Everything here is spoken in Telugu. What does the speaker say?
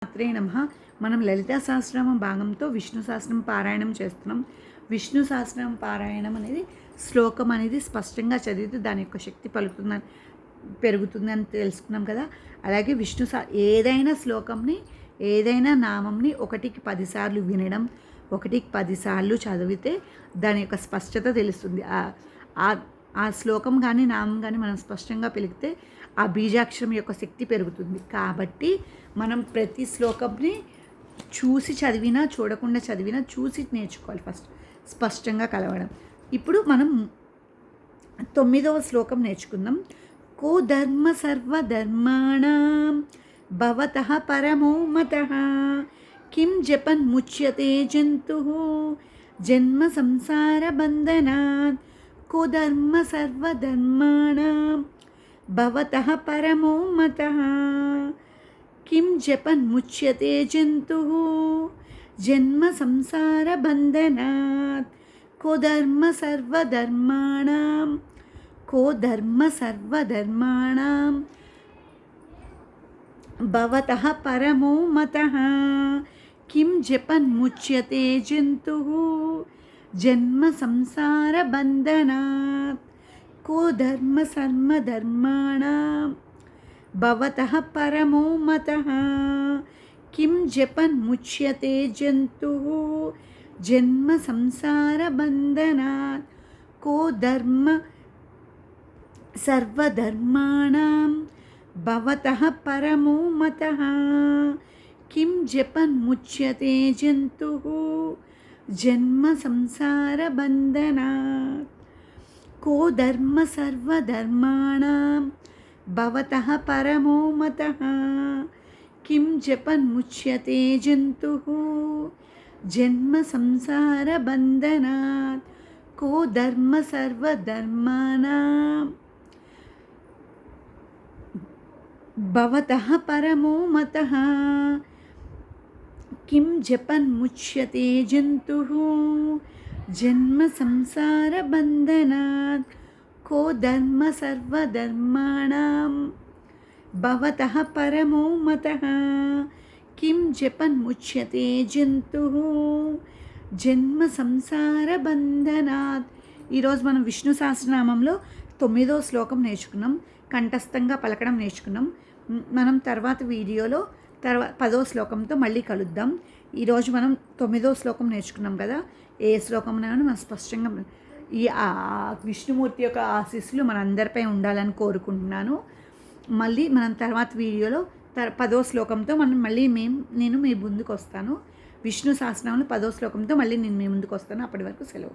మాత్రే నమః. మనం లలితా సహస్రనామ భాగంతో విష్ణు సహస్రనామం పారాయణం చేస్తున్నాం. విష్ణు సహస్రనామం పారాయణం అనేది శ్లోకం అనేది స్పష్టంగా చదివితే దాని యొక్క శక్తి పెరుగుతుందని తెలుసుకున్నాం కదా. అలాగే ఏదైనా శ్లోకంని ఏదైనా నామంని 1కి 10 సార్లు వినడం, 1కి 10 సార్లు చదివితే దాని యొక్క స్పష్టత తెలుస్తుంది. ఆ శ్లోకం కానీ నామం కానీ మనం స్పష్టంగా పలికితే ఆ బీజాక్షరం యొక్క శక్తి పెరుగుతుంది. కాబట్టి మనం ప్రతి శ్లోకంని చూసి చదివినా చూడకుండా చదివినా చూసి నేర్చుకోవాలి. ఫస్ట్ స్పష్టంగా కలవడం. ఇప్పుడు మనం 9వ శ్లోకం నేర్చుకుందాం. కో ధర్మ సర్వధర్మాణం భవతః పరమో మతః కిం జపన్ ముచ్యతే జంతుః జన్మ సంసార బంధనాత్. కో ధర్మ సర్వధర్మాణం భవతః పరమో మతః కిం జపన్ ముచ్యతే జంతుః జన్మ సంసార బంధనాత్. కో ధర్మ సర్వధర్మాణం భవతః పరమో మతః కిం జపన్ ముచ్యతే జంతుః జన్మ సంసార బంధనాత్. కో ధర్మ సర్వధర్మాణం భవతః పరమో మతః కిం జపన్ ముచ్యతే జంతుః జన్మ సంసార బంధనాత్. కో ధర్మ సర్వధర్మాణం భవతః పరమో మతః కిం జపన్ ముచ్యతే జంతుః జన్మ సంసార బంధనాత్. కో ధర్మ సర్వధర్మాణం భవతః పరమో మతః కిం జపన్ ముచ్యతే జంతుః జన్మ సంసార బంధనాత్. కో ధర్మ సర్వధర్మాణం భవతః పరమో మతః కిం జపన్ ముచ్యతే జంతుః జన్మ సంసార బంధనాత్. కో ధర్మ సర్వధర్మాణం భవతః పరమో మతః కిం జపన్ ముచ్యతే జంతుః జన్మ సంసార బంధనాత్. ఈరోజు మనం విష్ణు సహస్రనామంలో 9వ శ్లోకం నేర్చుకున్నాం. కంఠస్థంగా పలకడం నేర్చుకున్నాం. మనం తర్వాత వీడియోలో 10వ శ్లోకంతో మళ్ళీ కలుద్దాం. ఈరోజు మనం 9వ శ్లోకం నేర్చుకున్నాం కదా. ఏ శ్లోకంనైనా మనం స్పష్టంగా ఈ విష్ణుమూర్తి యొక్క ఆశీస్సులు మనందరిపై ఉండాలని కోరుకుంటున్నాను. మళ్ళీ మనం తర్వాత వీడియోలో 10వ శ్లోకంతో నేను మీ ముందుకు వస్తాను. విష్ణు సహస్రనామంలో 10వ శ్లోకంతో మళ్ళీ నేను మీ ముందుకు వస్తాను. అప్పటి వరకు సెలవు.